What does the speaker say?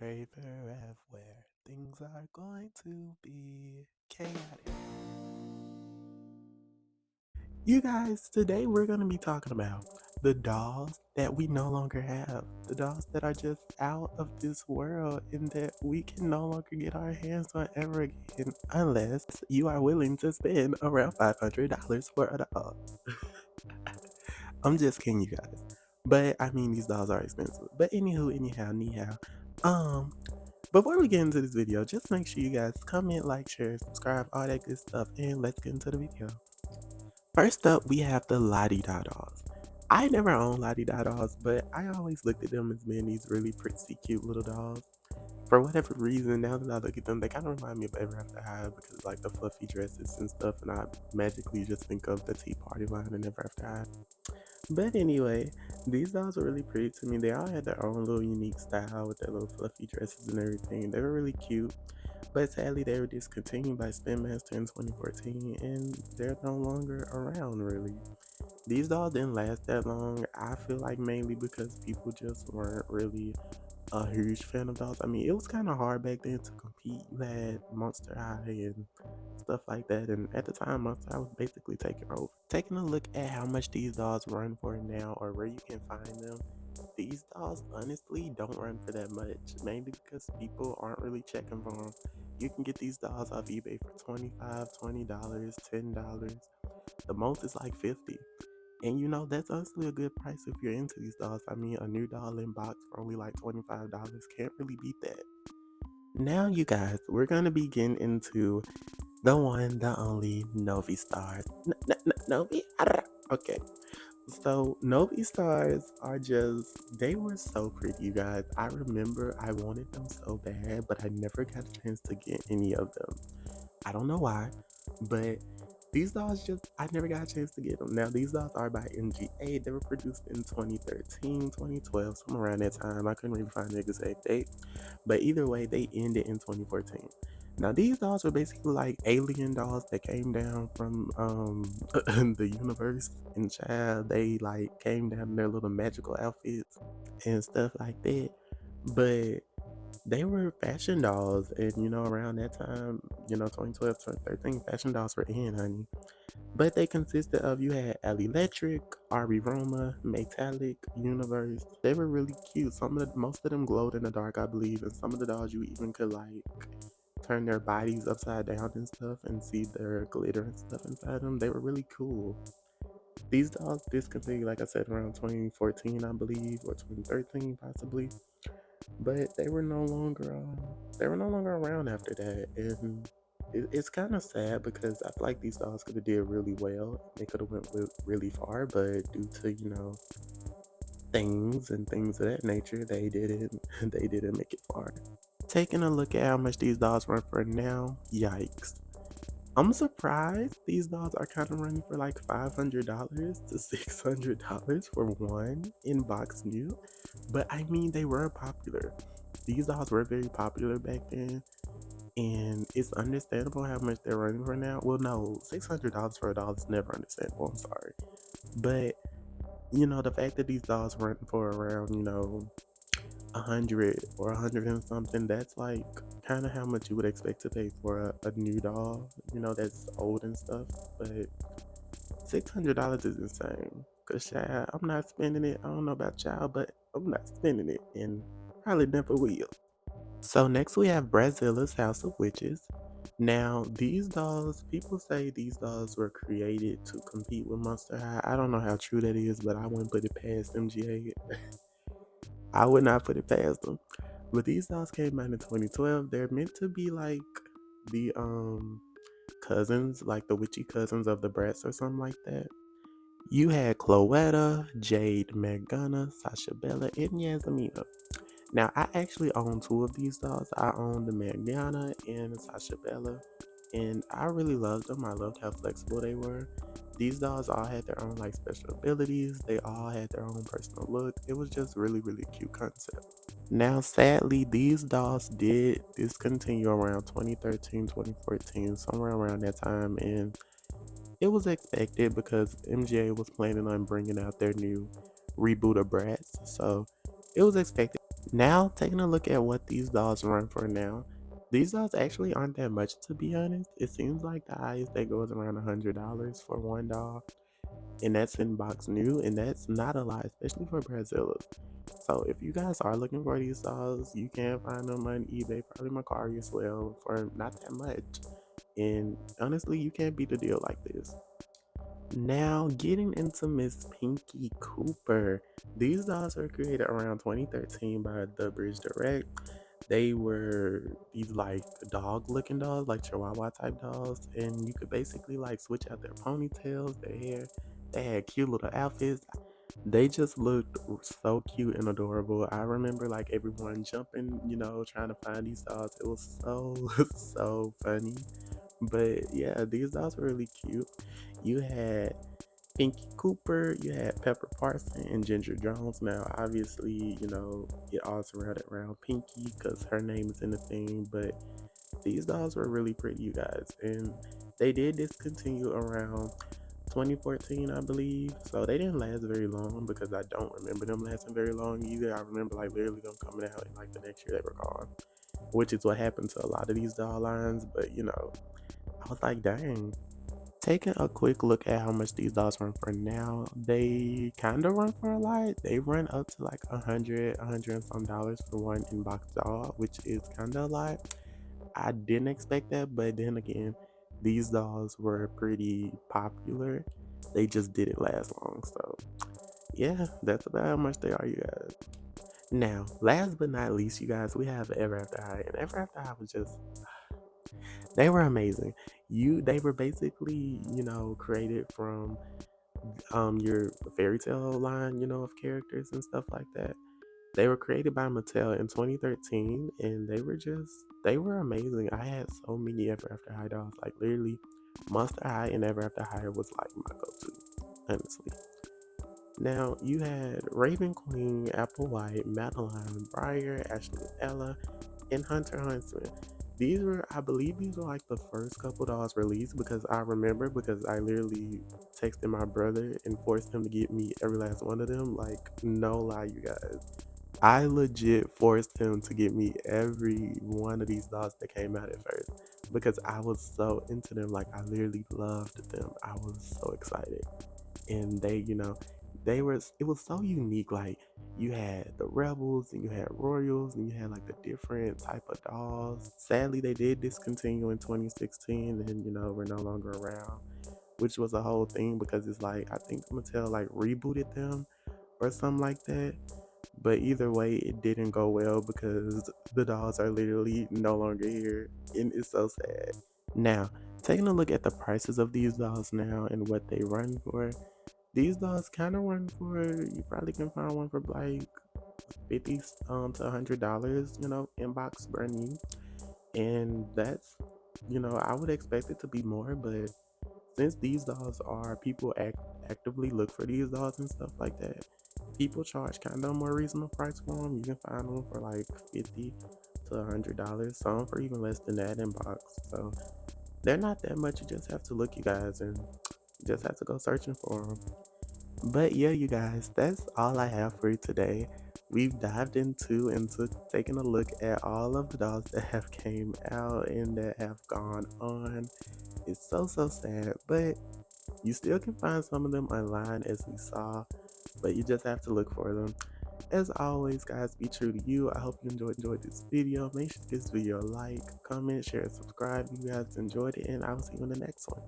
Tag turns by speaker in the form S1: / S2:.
S1: paragraph where things are going to be chaotic. You guys, today we're going to be talking about the dolls that we no longer have, the dolls that are just out of this world and that we can no longer get our hands on ever again unless you are willing to spend around $500 for a doll. I'm just kidding, you guys. But I mean, these dolls are expensive. But anywho, anyhow. Um, Before we get into this video, just make sure you guys comment, like, share, subscribe, all that good stuff, and let's get into the video. First up, we have the La-Di-Da dolls. I never owned La-Di-Da dolls, but I always looked at them as being these really pretty, cute little dolls. For whatever reason, now that I look at them, they kind of remind me of Ever After High because, like, the fluffy dresses and stuff, and I magically just think of the Tea Party line and Ever After High. But anyway, these dolls were really pretty to me. They all had their own little unique style with their little fluffy dresses and everything. They were really cute. But sadly, they were discontinued by Spin Master in 2014 and they're no longer around really. These dolls didn't last that long. I feel like mainly because people just weren't really a huge fan of dolls. I mean, it was kind of hard back then to compete. You had Monster High and stuff like that, and at the time, Monster High was basically taking over. Taking a look at how much these dolls run for now, or where you can find them, these dolls honestly don't run for that much. Mainly because people aren't really checking for them. You can get these dolls off eBay for $25, $20, $10. The most is like 50. And that's honestly a good price if you're into these dolls. I mean, a new doll in box for only like $25 can't really beat that. Now, you guys, we're gonna be getting into the one, the only Novi stars. Novi? Okay. So, Novi stars are they were so pretty, you guys. I remember I wanted them so bad, but I never got a chance to get any of them. I don't know why, but these dolls I never got a chance to get them. Now, these dolls are by MGA. They were produced in 2013, 2012, somewhere around that time. I couldn't really find the exact date, but either way, they ended in 2014. Now, these dolls were basically like alien dolls that came down from the universe, and child, they like came down in their little magical outfits and stuff like that. But they were fashion dolls, and around that time, 2012, 2013, fashion dolls were in, honey. But they consisted of, you had Ali Electric, Ari Roma, Metallic, Universe. They were really cute. Most of them glowed in the dark, I believe, and some of the dolls you even could like turn their bodies upside down and stuff and see their glitter and stuff inside them. They were really cool. These dolls discontinued, like I said, around 2014, I believe, or 2013 possibly. But they were no longer around after that, and it's kind of sad because I feel like these dolls could have did really well. They could have went really far, but due to things and things of that nature, they didn't they didn't make it far. Taking a look at how much these dolls run for now, yikes. I'm surprised these dolls are kind of running for like $500 to $600 for one in box new. But I mean, they were popular. These dolls were very popular back then, and it's understandable how much they're running for now. Well, no, $600 for a doll is never understandable. I'm sorry, but the fact that these dolls run for around 100 or 100 and something, that's like kind of how much you would expect to pay for a new doll, that's old and stuff. But $600 is insane. Cause child, I'm not spending it. I don't know about child, but I'm not spending it, and probably never will. So next we have Brazilla's House of Witches. Now these dolls, people say these dolls were created to compete with Monster High. I don't know how true that is, but I wouldn't put it past MGA. I would not put it past them. But these dolls came out in 2012. They're meant to be like the cousins, like the witchy cousins of the Bratz or something like that. You had Cloetta, Jade, Morgana, Sasha Bella, and Yasmina. Now, I actually own two of these dolls. I own the Morgana and Sasha Bella, and I really loved them. I loved how flexible they were. These dolls all had their own like special abilities. They all had their own personal look. It was just really, really cute concept. Now, sadly, these dolls did discontinue around 2013, 2014, somewhere around that time, and it was expected because MGA was planning on bringing out their new reboot of Bratz, so it was expected. Now, taking a look at what these dolls run for now, these dolls actually aren't that much to be honest. It seems like the highest they go is around $100 for one doll, and that's in box new, and that's not a lot, especially for Brazilians. So if you guys are looking for these dolls, you can find them on eBay, probably Macari as well, for not that much. And honestly, you can't beat a deal like this. Now, getting into Miss Pinky Cooper. These dolls were created around 2013 by The Bridge Direct. They were these like dog looking dolls, like Chihuahua type dolls, and you could basically like switch out their ponytails, their hair. They had cute little outfits. They just looked so cute and adorable. I remember like everyone jumping, trying to find these dolls. It was so, so funny. But yeah, these dolls were really cute. You had Pinky Cooper, you had Pepper Parson, and Ginger Jones. Now, obviously, it all surrounded around Pinky because her name is in the thing, but these dolls were really pretty, you guys. And they did discontinue around 2014, I believe. So they didn't last very long because I don't remember them lasting very long either. I remember like literally them coming out and like the next year they were gone, which is what happened to a lot of these doll lines. But I was like, dang. Taking a quick look at how much these dolls run for now, they kind of run for a lot. They run up to like a hundred and some dollars for one in-box doll, which is kind of a lot. I didn't expect that, but then again, these dolls were pretty popular. They just didn't last long. So, yeah, that's about how much they are, you guys. Now, last but not least, you guys, we have Ever After High. And Ever After High was just, they were amazing. They were basically, created from your fairy tale line, of characters and stuff like that. They were created by Mattel in 2013 and they were amazing. I had so many Ever After High dolls. Like literally Monster High and Ever After High was like my go-to, honestly. Now you had Raven Queen, Apple White, Madeline, Briar, Ashley Ella, and Hunter Huntsman. I believe these were like the first couple dolls released because I remember because I literally texted my brother and forced him to get me every last one of them. Like, no lie, you guys. I legit forced him to get me every one of these dolls that came out at first because I was so into them. Like, I literally loved them. I was so excited. And it was so unique. Like, you had the Rebels and you had Royals and you had like the different type of dolls. Sadly, they did discontinue in 2016 and, we're no longer around, which was a whole thing because it's like, I think Mattel like rebooted them or something like that. But either way, it didn't go well because the dolls are literally no longer here, and it's so sad. Now, taking a look at the prices of these dolls now and what they run for, these dolls kind of run for, you probably can find one for like 50 to $100, inbox brand new. And that's, I would expect it to be more, but since these dolls are people actively look for these dolls and stuff like that, people charge kind of a more reasonable price for them. You can find them for like 50 to $100, some for even less than that in box. So they're not that much. You just have to look, you guys, and you just have to go searching for them. But yeah, you guys, that's all I have for you today. We've dived into taking a look at all of the dolls that have came out and that have gone on. It's so so sad, but you still can find some of them online as we saw, but you just have to look for them. As always, guys, be true to you. I hope you enjoyed this video. Make sure to give this video a like, comment, share, and subscribe if you guys enjoyed it, and I will see you in the next one.